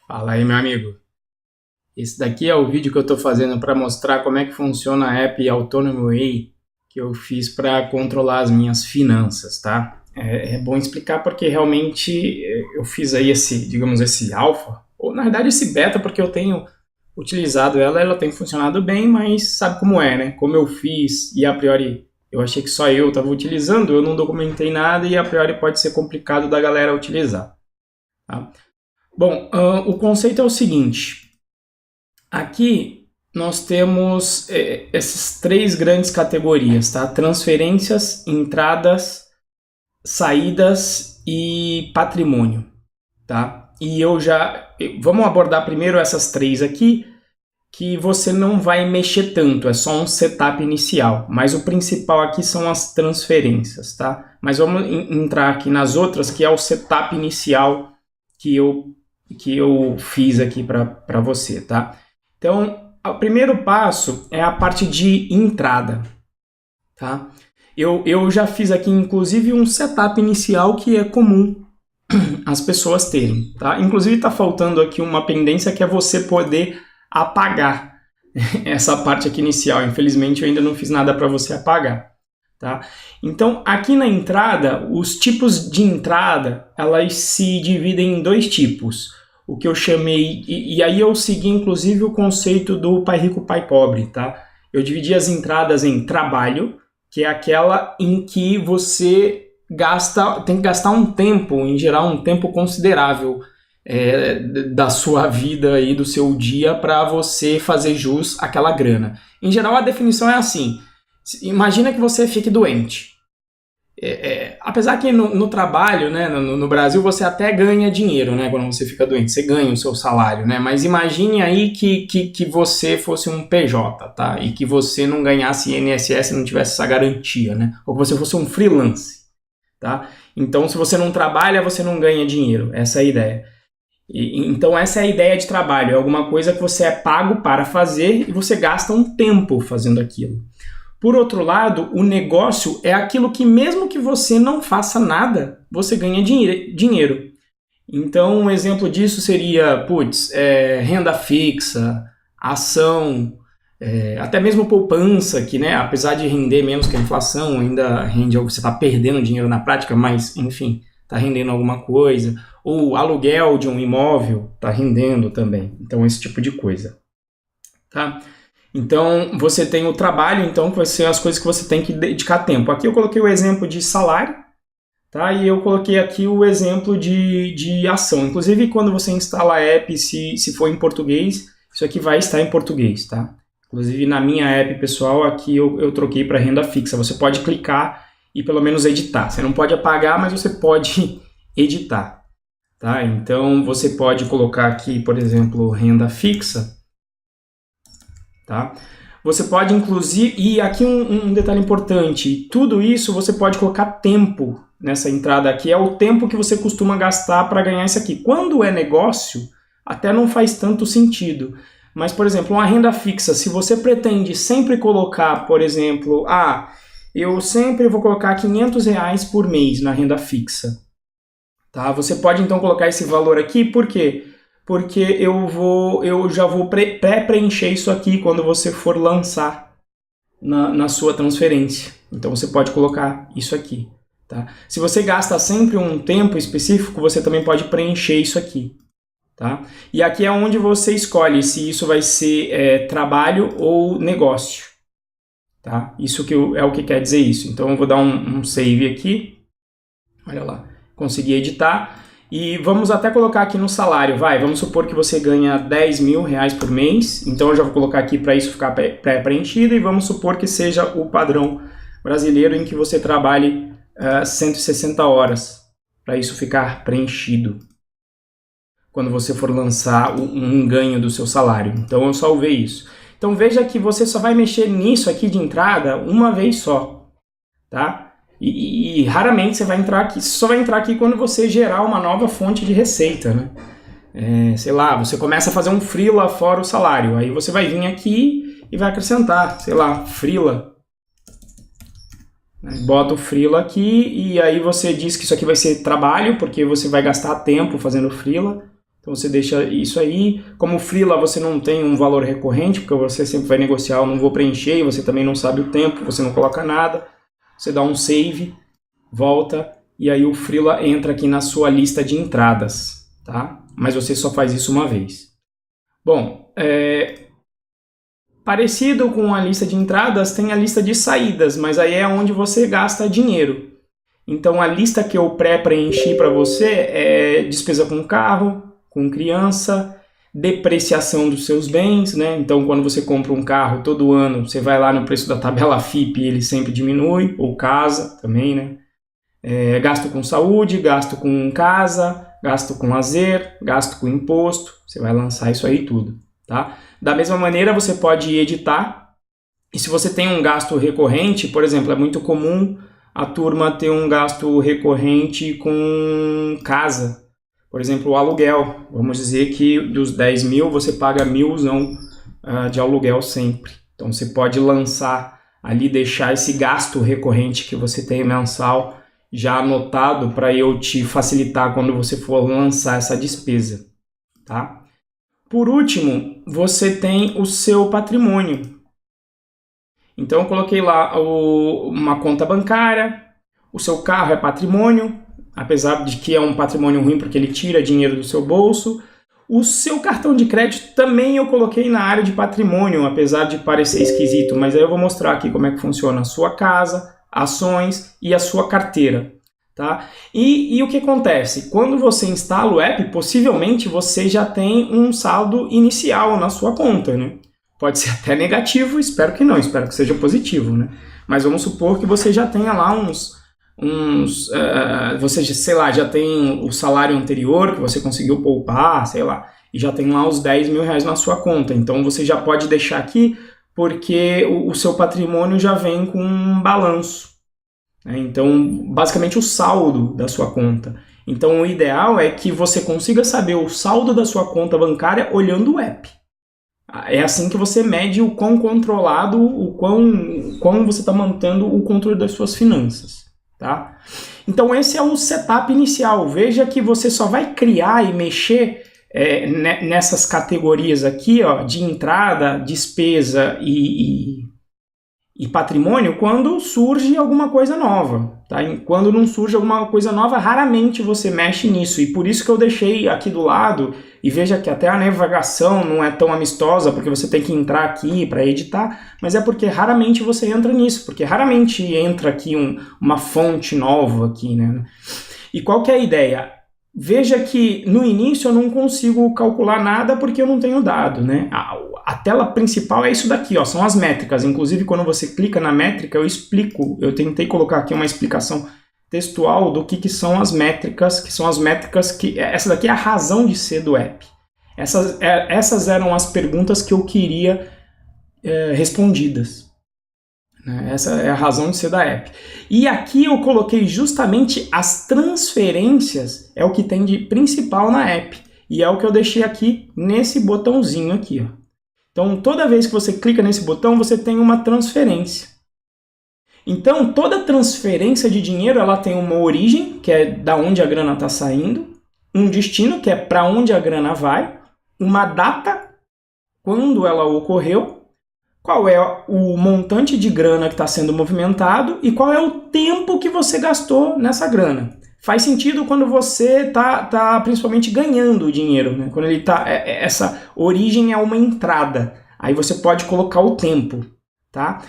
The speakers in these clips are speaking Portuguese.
Fala aí, meu amigo. Esse daqui é o vídeo que eu estou fazendo para mostrar como é que funciona a app Autonomy Way que eu fiz para controlar as minhas finanças, tá? É bom explicar porque realmente eu fiz aí esse, digamos, esse alpha, ou na verdade esse beta, porque eu tenho utilizado ela tem funcionado bem, mas sabe como é, né? Como eu fiz e a priori eu achei que só eu estava utilizando, eu não documentei nada e a priori pode ser complicado da galera utilizar, tá? Bom, o conceito é o seguinte. Aqui nós temos essas três grandes categorias, tá? Transferências, entradas, saídas e patrimônio, tá? E vamos abordar primeiro essas três aqui, que você não vai mexer tanto, é só um setup inicial. Mas o principal aqui são as transferências, tá? Mas vamos entrar aqui nas outras, que é o setup inicial que eu fiz aqui para você, tá? Então, o primeiro passo é a parte de entrada, tá? Eu já fiz aqui, inclusive, um setup inicial que é comum as pessoas terem, tá? Inclusive, está faltando aqui uma pendência que é você poder apagar essa parte aqui inicial. Infelizmente, eu ainda não fiz nada para você apagar, tá? Então, aqui na entrada, os tipos de entrada, elas se dividem em dois tipos. O que eu chamei, e aí eu segui inclusive o conceito do pai rico, pai pobre, tá? Eu dividi as entradas em trabalho, que é aquela em que você tem que gastar um tempo, em geral um tempo considerável da sua vida e do seu dia para você fazer jus àquela grana. Em geral a definição é assim, imagina que você fique doente. Apesar que no trabalho, né, no Brasil, você até ganha dinheiro, né, quando você fica doente, você ganha o seu salário, né, mas imagine aí que você fosse um PJ, tá, e que você não ganhasse INSS e não tivesse essa garantia, né, ou que você fosse um freelance, tá, então se você não trabalha, você não ganha dinheiro, essa é a ideia. Então essa é a ideia de trabalho, é alguma coisa que você é pago para fazer e você gasta um tempo fazendo aquilo. Por outro lado, o negócio é aquilo que mesmo que você não faça nada, você ganha dinheiro. Então, um exemplo disso seria, renda fixa, ação, até mesmo poupança, que, né, apesar de render menos que a inflação, ainda rende algo, você está perdendo dinheiro na prática, mas, enfim, está rendendo alguma coisa. Ou aluguel de um imóvel está rendendo também. Então, esse tipo de coisa. Tá? Então, você tem o trabalho, então, que vai ser as coisas que você tem que dedicar tempo. Aqui eu coloquei o exemplo de salário, tá? E eu coloquei aqui o exemplo de ação. Inclusive, quando você instala a app, se for em português, isso aqui vai estar em português, tá? Inclusive, na minha app pessoal, aqui eu troquei para renda fixa. Você pode clicar e pelo menos editar. Você não pode apagar, mas você pode editar, tá? Então, você pode colocar aqui, por exemplo, renda fixa. Tá? Você pode, inclusive, e aqui um detalhe importante, tudo isso você pode colocar tempo nessa entrada aqui, é o tempo que você costuma gastar para ganhar isso aqui. Quando é negócio, até não faz tanto sentido, mas, por exemplo, uma renda fixa, se você pretende sempre colocar, por exemplo, eu sempre vou colocar R$ 500 por mês na renda fixa, tá? Você pode então colocar esse valor aqui, por quê? Porque eu já vou pré-preencher isso aqui quando você for lançar na sua transferência. Então você pode colocar isso aqui. Tá? Se você gasta sempre um tempo específico, você também pode preencher isso aqui. Tá? E aqui é onde você escolhe se isso vai ser trabalho ou negócio. Tá? Isso é o que quer dizer isso. Então eu vou dar um save aqui. Olha lá, consegui editar. E vamos até colocar aqui no salário, vamos supor que você ganha R$ 10.000 por mês, então eu já vou colocar aqui para isso ficar pré-preenchido e vamos supor que seja o padrão brasileiro em que você trabalhe 160 horas para isso ficar preenchido quando você for lançar um ganho do seu salário. Então eu salvei isso. Então veja que você só vai mexer nisso aqui de entrada uma vez só, tá? E raramente você vai entrar aqui, você só vai entrar aqui quando você gerar uma nova fonte de receita, né? Sei lá, você começa a fazer um freela fora o salário, aí você vai vir aqui e vai acrescentar, sei lá, freela. Bota o freela aqui e aí você diz que isso aqui vai ser trabalho, porque você vai gastar tempo fazendo freela. Então você deixa isso aí. Como freela você não tem um valor recorrente, porque você sempre vai negociar, eu não vou preencher, você também não sabe o tempo, você não coloca nada. Você dá um save, volta, e aí o freela entra aqui na sua lista de entradas, tá? Mas você só faz isso uma vez. Bom, parecido com a lista de entradas, tem a lista de saídas, mas aí é onde você gasta dinheiro. Então a lista que eu pré-preenchi para você é despesa com carro, com criança, depreciação dos seus bens, né? Então quando você compra um carro todo ano, você vai lá no preço da tabela FIPE e ele sempre diminui, ou casa também, né? Gasto com saúde, gasto com casa, gasto com lazer, gasto com imposto, você vai lançar isso aí tudo, tá? Da mesma maneira você pode editar, e se você tem um gasto recorrente, por exemplo, é muito comum a turma ter um gasto recorrente com casa. Por exemplo, o aluguel. Vamos dizer que dos 10 mil você paga 1.000 de aluguel sempre. Então você pode lançar ali, deixar esse gasto recorrente que você tem mensal já anotado para eu te facilitar quando você for lançar essa despesa, tá? Por último, você tem o seu patrimônio. Então eu coloquei lá uma conta bancária, o seu carro é patrimônio, apesar de que é um patrimônio ruim porque ele tira dinheiro do seu bolso. O seu cartão de crédito também eu coloquei na área de patrimônio, apesar de parecer esquisito, mas aí eu vou mostrar aqui como é que funciona a sua casa, ações e a sua carteira. Tá? E o que acontece? Quando você instala o app, possivelmente você já tem um saldo inicial na sua conta, né? Pode ser até negativo, espero que não, espero que seja positivo, né? Mas vamos supor que você já tenha lá você, sei lá, já tem o salário anterior que você conseguiu poupar, sei lá, e já tem lá os 10 mil reais na sua conta. Então você já pode deixar aqui porque o seu patrimônio já vem com um balanço. Então, basicamente o saldo da sua conta. Então, o ideal é que você consiga saber o saldo da sua conta bancária olhando o app. É assim que você mede o quão controlado, o quão você está mantendo o controle das suas finanças. Tá? Então, esse é o setup inicial. Veja que você só vai criar e mexer nessas categorias aqui, ó, de entrada, despesa e patrimônio quando surge alguma coisa nova. Tá? E quando não surge alguma coisa nova, raramente você mexe nisso. E por isso que eu deixei aqui do lado, e veja que até a navegação não é tão amistosa, porque você tem que entrar aqui para editar, mas é porque raramente você entra nisso, porque raramente entra aqui uma fonte nova aqui, né? E qual que é a ideia? Veja que no início eu não consigo calcular nada porque eu não tenho dado, né? A tela principal é isso daqui, ó, são as métricas. Inclusive, quando você clica na métrica, eu tentei colocar aqui uma explicação textual do que são as métricas, essa daqui é a razão de ser do app. Essas eram as perguntas que eu queria respondidas. Essa é a razão de ser da app. E aqui eu coloquei justamente as transferências, é o que tem de principal na app. E é o que eu deixei aqui nesse botãozinho aqui, ó. Então, toda vez que você clica nesse botão, você tem uma transferência. Então, toda transferência de dinheiro, ela tem uma origem, que é da onde a grana está saindo, um destino, que é para onde a grana vai, uma data, quando ela ocorreu, qual é o montante de grana que está sendo movimentado e qual é o tempo que você gastou nessa grana. Faz sentido quando você tá principalmente ganhando dinheiro, né? Quando ele essa origem é uma entrada. Aí você pode colocar o tempo, tá?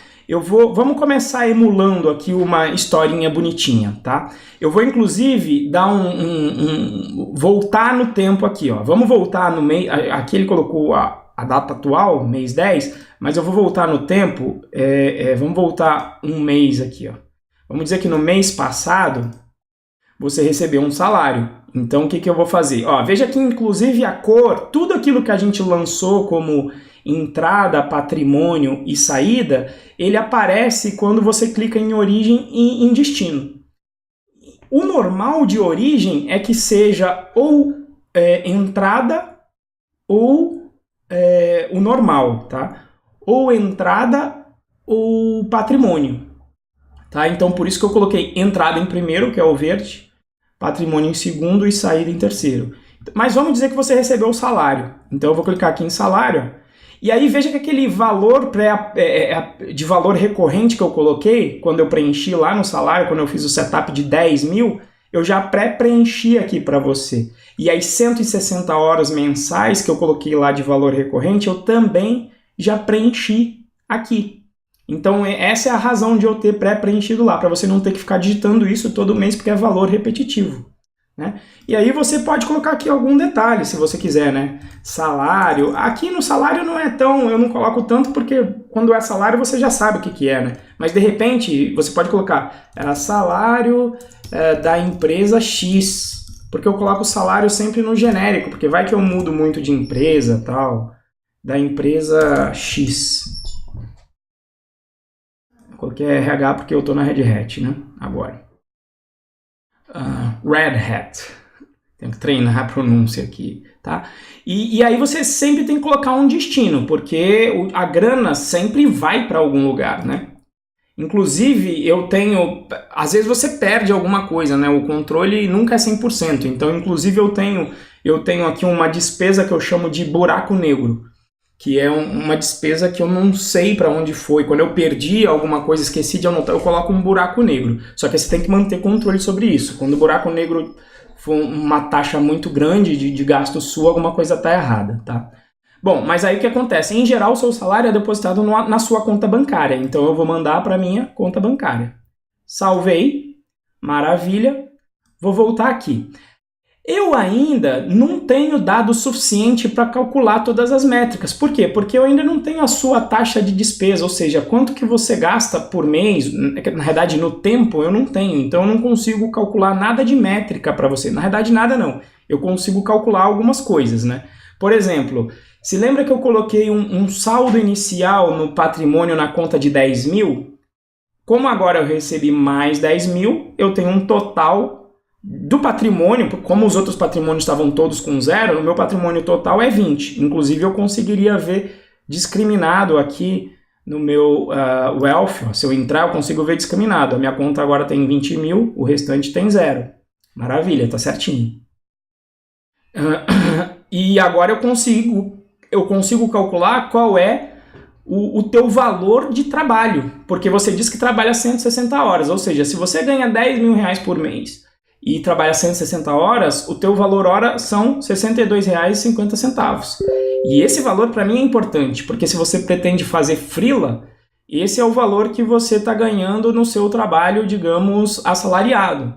Vamos começar emulando aqui uma historinha bonitinha, tá? Eu vou inclusive dar voltar no tempo aqui, ó. Vamos voltar no mês. Aqui ele colocou a data atual, mês 10, mas eu vou voltar no tempo. Vamos voltar um mês aqui, ó. Vamos dizer que no mês passado você recebeu um salário. Então, o que eu vou fazer? Ó, veja que, inclusive, a cor, tudo aquilo que a gente lançou como entrada, patrimônio e saída, ele aparece quando você clica em origem e em destino. O normal de origem é que seja ou entrada ou o normal, tá? Ou entrada ou patrimônio. Tá? Então, por isso que eu coloquei entrada em primeiro, que é o verde, patrimônio em segundo e saída em terceiro. Mas vamos dizer que você recebeu o salário. Então eu vou clicar aqui em salário. E aí veja que aquele valor de valor recorrente que eu coloquei, quando eu preenchi lá no salário, quando eu fiz o setup de 10 mil, eu já pré-preenchi aqui para você. E as 160 horas mensais que eu coloquei lá de valor recorrente, eu também já preenchi aqui. Então essa é a razão de eu ter pré-preenchido lá, para você não ter que ficar digitando isso todo mês, porque é valor repetitivo. Né? E aí você pode colocar aqui algum detalhe, se você quiser, né? Salário. Aqui no salário não é tão, eu não coloco tanto, porque quando é salário você já sabe o que é, né? Mas de repente você pode colocar salário da empresa X, porque eu coloco o salário sempre no genérico, porque vai que eu mudo muito de empresa, tal, da empresa X. Eu coloquei RH porque eu tô na Red Hat, né? Agora. Red Hat. Tenho que treinar a pronúncia aqui, tá? E aí você sempre tem que colocar um destino, porque a grana sempre vai para algum lugar, né? Inclusive, eu tenho... Às vezes você perde alguma coisa, né? O controle nunca é 100%. Então, inclusive, eu tenho aqui uma despesa que eu chamo de buraco negro, que é uma despesa que eu não sei para onde foi. Quando eu perdi alguma coisa, esqueci de anotar, eu coloco um buraco negro. Só que você tem que manter controle sobre isso. Quando o buraco negro for uma taxa muito grande de gasto sua, alguma coisa está errada, tá? Bom, mas aí o que acontece? Em geral, o seu salário é depositado na sua conta bancária. Então eu vou mandar para minha conta bancária. Salvei. Maravilha. Vou voltar aqui. Eu ainda não tenho dado suficiente para calcular todas as métricas. Por quê? Porque eu ainda não tenho a sua taxa de despesa, ou seja, quanto que você gasta por mês. Na verdade, no tempo eu não tenho, então eu não consigo calcular nada de métrica para você. Na verdade, nada não. Eu consigo calcular algumas coisas, né? Por exemplo, se lembra que eu coloquei um saldo inicial no patrimônio na conta de 10 mil? Como agora eu recebi mais 10 mil, eu tenho um total do patrimônio, como os outros patrimônios estavam todos com zero, o meu patrimônio total é 20. Inclusive eu conseguiria ver discriminado aqui no meu wealth. Se eu entrar eu consigo ver discriminado. A minha conta agora tem 20 mil, o restante tem zero. Maravilha, tá certinho. E agora eu consigo calcular qual é o teu valor de trabalho, porque você diz que trabalha 160 horas, ou seja, se você ganha 10 mil reais por mês e trabalha 160 horas, o teu valor hora são R$ 62,50. E esse valor para mim é importante, porque se você pretende fazer freela, esse é o valor que você está ganhando no seu trabalho, digamos, assalariado.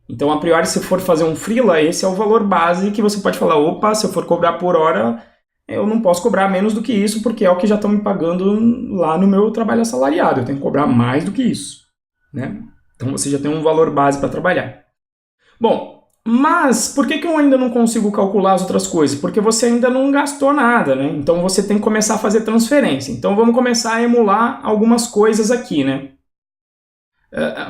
Então, a priori, se for fazer um freela, esse é o valor base que você pode falar, opa, se eu for cobrar por hora, eu não posso cobrar menos do que isso, porque é o que já estão me pagando lá no meu trabalho assalariado. Eu tenho que cobrar mais do que isso, né? Então, você já tem um valor base para trabalhar. Bom, mas por que eu ainda não consigo calcular as outras coisas? Porque você ainda não gastou nada, né? Então, você tem que começar a fazer transferência. Então, vamos começar a emular algumas coisas aqui, né?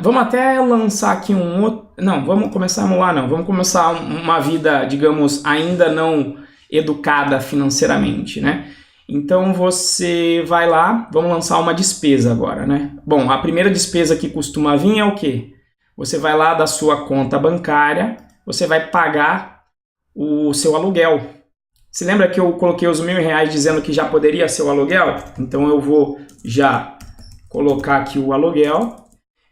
Vamos até lançar aqui um outro... Não, vamos começar a emular, não. Vamos começar uma vida, digamos, ainda não educada financeiramente, né? Então você vai lá, vamos lançar uma despesa agora, né? Bom, a primeira despesa que costuma vir é o quê? Você vai lá da sua conta bancária, você vai pagar o seu aluguel. Se lembra que eu coloquei os R$1.000 dizendo que já poderia ser o aluguel? Então eu vou já colocar aqui o aluguel.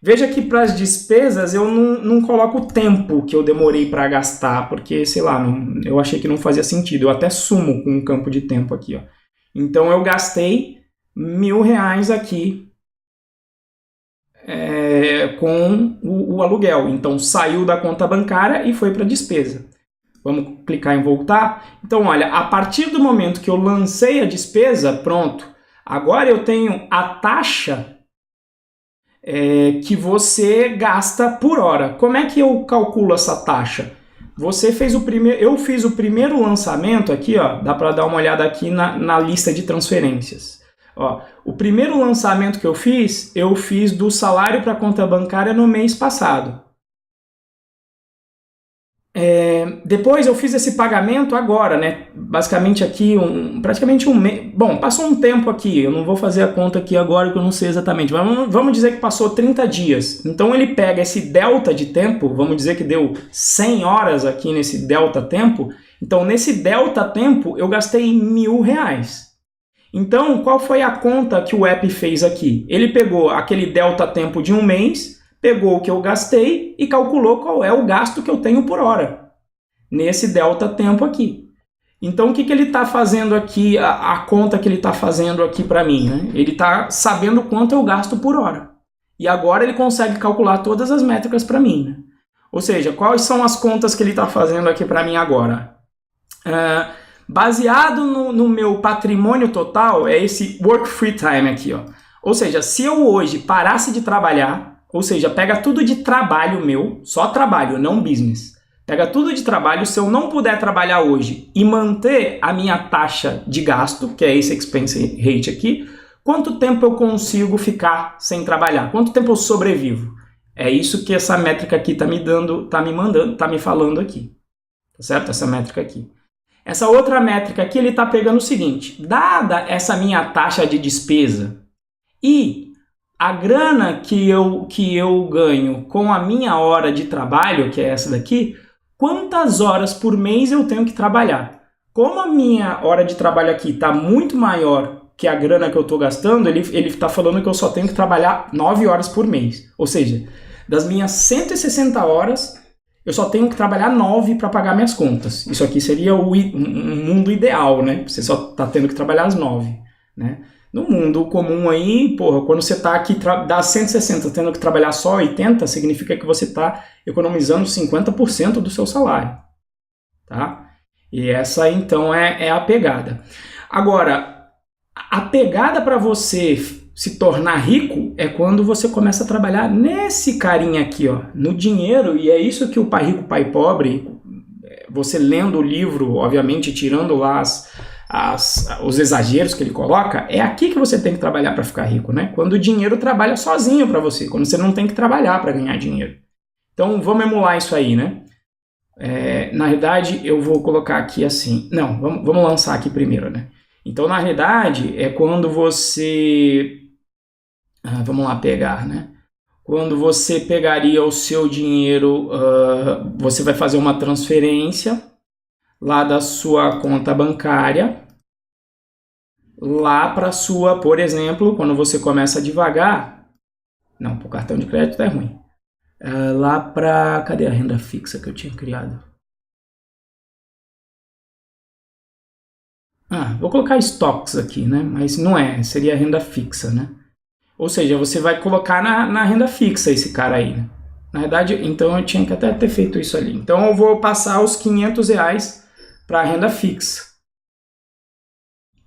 Veja que para as despesas eu não coloco o tempo que eu demorei para gastar, porque, sei lá, eu achei que não fazia sentido. Eu até sumo com um campo de tempo aqui, ó. Então eu gastei R$1.000 aqui com o aluguel. Então saiu da conta bancária e foi para a despesa. Vamos clicar em voltar. Então, olha, a partir do momento que eu lancei a despesa, pronto. Agora eu tenho a taxa que você gasta por hora. Como é que eu calculo essa taxa? Eu fiz o primeiro lançamento aqui, ó, dá para dar uma olhada aqui na lista de transferências. Ó, o primeiro lançamento que eu fiz do salário para a conta bancária no mês passado. Depois eu fiz esse pagamento agora, né? Basicamente aqui, praticamente um mês. Bom, passou um tempo aqui, eu não vou fazer a conta aqui agora que eu não sei exatamente, mas vamos dizer que passou 30 dias. Então ele pega esse delta de tempo, vamos dizer que deu 100 horas aqui nesse delta tempo, Então, nesse delta tempo, eu gastei R$1.000. Então, qual foi a conta que o app fez aqui? Ele pegou aquele delta tempo de um mês, pegou o que eu gastei e calculou qual é o gasto que eu tenho por hora, nesse delta tempo aqui. Então, o que ele está fazendo aqui, a conta que ele está fazendo aqui para mim, né? Ele está sabendo quanto eu gasto por hora. E agora ele consegue calcular todas as métricas para mim, né? Ou seja, quais são as contas que ele está fazendo aqui para mim agora? Baseado no meu patrimônio total, é esse work free time aqui, ó. Ou seja, se eu hoje parasse de trabalhar, ou seja, pega tudo de trabalho meu, só trabalho, não business. Pega tudo de trabalho, se eu não puder trabalhar hoje e manter a minha taxa de gasto, que é esse expense rate aqui, quanto tempo eu consigo ficar sem trabalhar? Quanto tempo eu sobrevivo? É isso que essa métrica aqui está me dando, está me falando aqui. Tá certo? Essa métrica aqui. Essa outra métrica aqui, ele está pegando o seguinte: dada essa minha taxa de despesa e a grana que eu ganho com a minha hora de trabalho, que é essa daqui, quantas horas por mês eu tenho que trabalhar? Como a minha hora de trabalho aqui está muito maior que a grana que eu estou gastando, ele está falando que eu só tenho que trabalhar 9 horas por mês. Ou seja, das minhas 160 horas, eu só tenho que trabalhar 9 para pagar minhas contas. Isso aqui seria um mundo ideal, né? Você só está tendo que trabalhar as 9, né? No mundo comum aí, porra, quando você está aqui das 160 tendo que trabalhar só 80, significa que você está economizando 50% do seu salário, tá? E essa, então, é a pegada. Agora, a pegada para você se tornar rico é quando você começa a trabalhar nesse carinha aqui, ó, no dinheiro, e é isso que o Pai Rico, Pai Pobre, você lendo o livro, obviamente, tirando lá os exageros que ele coloca, é aqui que você tem que trabalhar para ficar rico, né? Quando o dinheiro trabalha sozinho para você, quando você não tem que trabalhar para ganhar dinheiro. Então, vamos emular isso aí, né? Na realidade, eu vou colocar aqui assim. Não, vamos lançar aqui primeiro, né? Então, na realidade, é quando você... vamos lá pegar, né? Quando você pegaria o seu dinheiro, você vai fazer uma transferência lá da sua conta bancária, lá para a sua, por exemplo, quando você começa devagar... Não, para o cartão de crédito é ruim. Lá para... Cadê a renda fixa que eu tinha criado? Vou colocar estoques aqui, né? Mas não é, seria renda fixa, né? Ou seja, você vai colocar na renda fixa esse cara aí, né? Na verdade, então eu tinha que até ter feito isso ali. Então eu vou passar os R$500 para a renda fixa.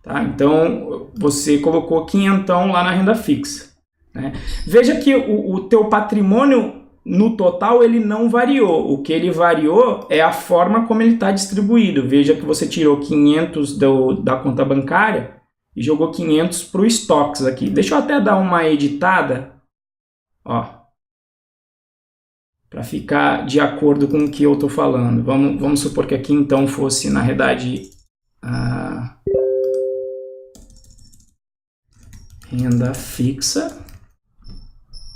Tá? Então você colocou quinhentão lá na renda fixa, né? Veja que o teu patrimônio no total ele não variou. O que ele variou é a forma como ele está distribuído. Veja que você tirou 500 da conta bancária e jogou 500 para o estoques aqui. Deixa eu até dar uma editada, ó, para ficar de acordo com o que eu estou falando. Vamos supor que aqui então fosse, na realidade, renda fixa.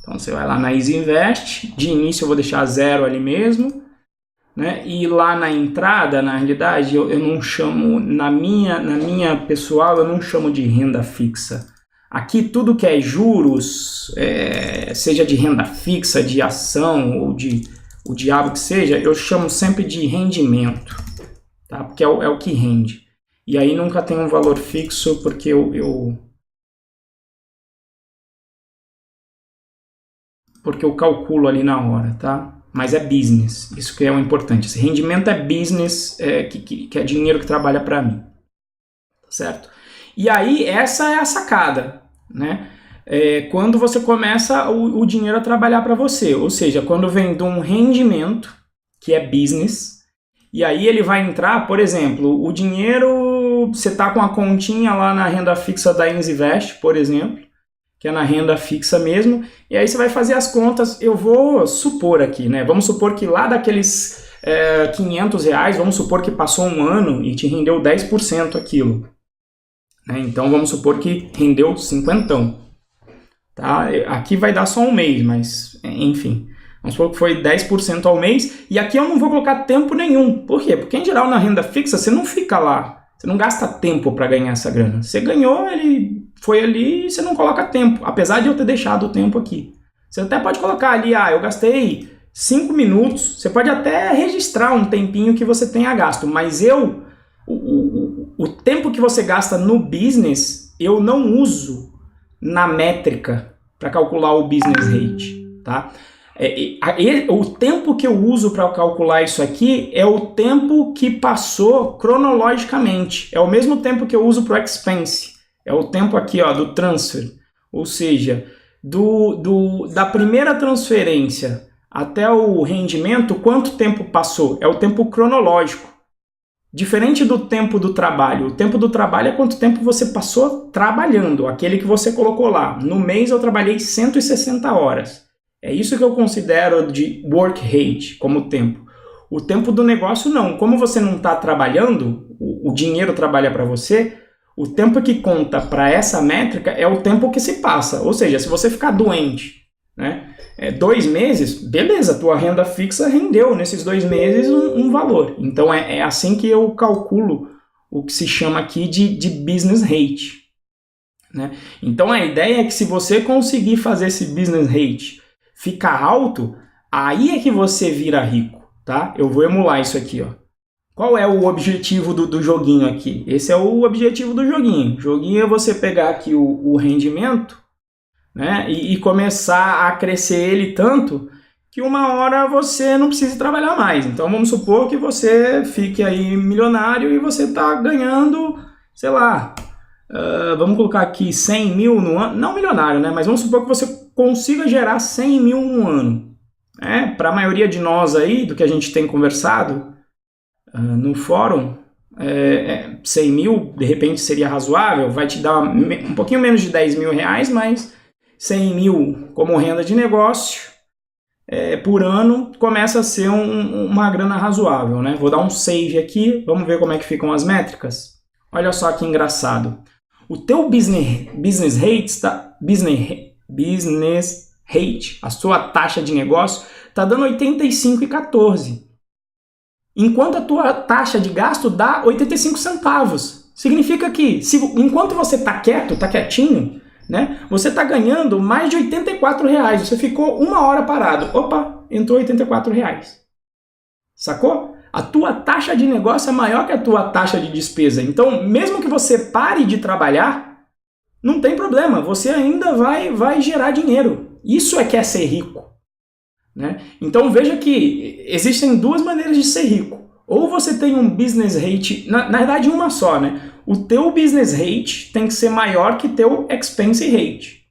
Então você vai lá na Easy Invest, de início eu vou deixar 0 ali mesmo, né? E lá na entrada, na realidade, eu não chamo, na minha pessoal, eu não chamo de renda fixa. Aqui tudo que é juros, seja de renda fixa, de ação ou de o diabo que seja, eu chamo sempre de rendimento, tá? Porque é o que rende. E aí nunca tem um valor fixo, porque porque eu calculo ali na hora, tá? Mas é business, isso que é o importante. Esse rendimento é business, que é dinheiro que trabalha para mim, certo? E aí, essa é a sacada, né? Quando você começa o dinheiro a trabalhar para você, ou seja, quando vem de um rendimento, que é business, e aí ele vai entrar, por exemplo, o dinheiro, você está com a continha lá na renda fixa da Insinvest, por exemplo, que é na renda fixa mesmo, e aí você vai fazer as contas. Eu vou supor aqui, né? Vamos supor que lá daqueles R$500, vamos supor que passou um ano e te rendeu 10% aquilo, né? Então vamos supor que rendeu 50. Tá? Aqui vai dar só um mês, mas enfim, Vamos supor que foi 10% ao mês, e aqui eu não vou colocar tempo nenhum. Por quê? Porque em geral na renda fixa você não fica lá, você não gasta tempo para ganhar essa grana. Você ganhou, ele foi ali e você não coloca tempo, apesar de eu ter deixado o tempo aqui. Você até pode colocar ali, eu gastei 5 minutos, você pode até registrar um tempinho que você tenha gasto, mas o tempo que você gasta no business, eu não uso na métrica para calcular o business rate, tá? O tempo que eu uso para calcular isso aqui é o tempo que passou cronologicamente. É o mesmo tempo que eu uso para o expense. É o tempo aqui, ó, do transfer. Ou seja, da primeira transferência até o rendimento, quanto tempo passou? É o tempo cronológico. Diferente do tempo do trabalho. O tempo do trabalho é quanto tempo você passou trabalhando, aquele que você colocou lá. No mês eu trabalhei 160 horas. É isso que eu considero de work rate como tempo. O tempo do negócio não. Como você não está trabalhando, o dinheiro trabalha para você, o tempo que conta para essa métrica é o tempo que se passa. Ou seja, se você ficar doente, né, 2 meses, beleza, tua renda fixa rendeu nesses 2 meses um valor. Então é assim que eu calculo o que se chama aqui de business rate, né? Então a ideia é que se você conseguir fazer esse business rate ficar alto, aí é que você vira rico, tá? Eu vou emular isso aqui, ó. Qual é o objetivo do joguinho aqui? Esse é o objetivo do joguinho. O joguinho é você pegar aqui o rendimento, né, e começar a crescer ele tanto que uma hora você não precise trabalhar mais. Então vamos supor que você fique aí milionário e você está ganhando, sei lá, vamos colocar aqui 100 mil no ano, não milionário, né, mas vamos supor que você consiga gerar 100 mil no ano. Para a maioria de nós aí, do que a gente tem conversado no fórum, 100 mil de repente seria razoável, vai te dar um pouquinho menos de 10 mil reais, mas 100 mil como renda de negócio por ano começa a ser uma grana razoável, né? Vou dar um save aqui, vamos ver como é que ficam as métricas. Olha só que engraçado. O teu business rate, a sua taxa de negócio, está dando 85,14. Enquanto a tua taxa de gasto dá 85 centavos. Significa que enquanto você está quieto, está quietinho, né, você está ganhando mais de 84 reais. Você ficou 1 hora parado. Opa, entrou 84 reais. Sacou? A tua taxa de negócio é maior que a tua taxa de despesa. Então, mesmo que você pare de trabalhar, não tem problema. Você ainda vai gerar dinheiro. Isso é que é ser rico, né? Então, veja que existem 2 maneiras de ser rico. Ou você tem um business rate, na verdade uma só, né? O teu business rate tem que ser maior que teu expense rate,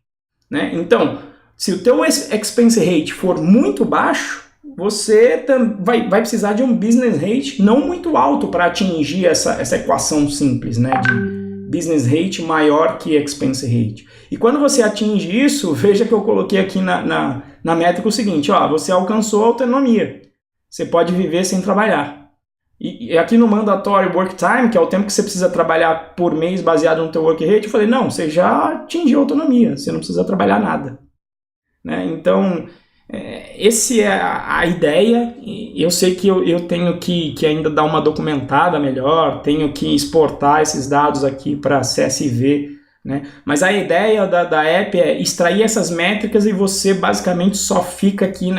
né? Então, se o teu expense rate for muito baixo, você vai precisar de um business rate não muito alto para atingir essa equação simples, né? De business rate maior que expense rate. E quando você atinge isso, veja que eu coloquei aqui na métrica o seguinte, ó, você alcançou a autonomia. Você pode viver sem trabalhar. E aqui no mandatory work time, que é o tempo que você precisa trabalhar por mês baseado no teu work rate, eu falei, não, você já atingiu a autonomia, você não precisa trabalhar nada, né? Então, essa é a ideia. Eu sei que eu tenho que ainda dar uma documentada melhor, tenho que exportar esses dados aqui para CSV, né? Mas a ideia da app é extrair essas métricas e você basicamente só fica aqui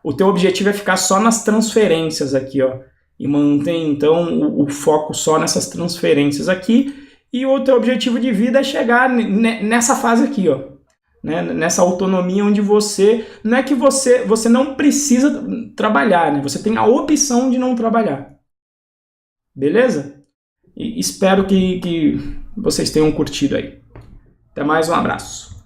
o teu objetivo é ficar só nas transferências aqui, ó. E mantém, então, o foco só nessas transferências aqui. E o teu objetivo de vida é chegar nessa fase aqui, ó, né? Nessa autonomia onde você... Não é que você não precisa trabalhar, né? Você tem a opção de não trabalhar. Beleza? E espero que vocês tenham curtido aí. Até mais, um abraço.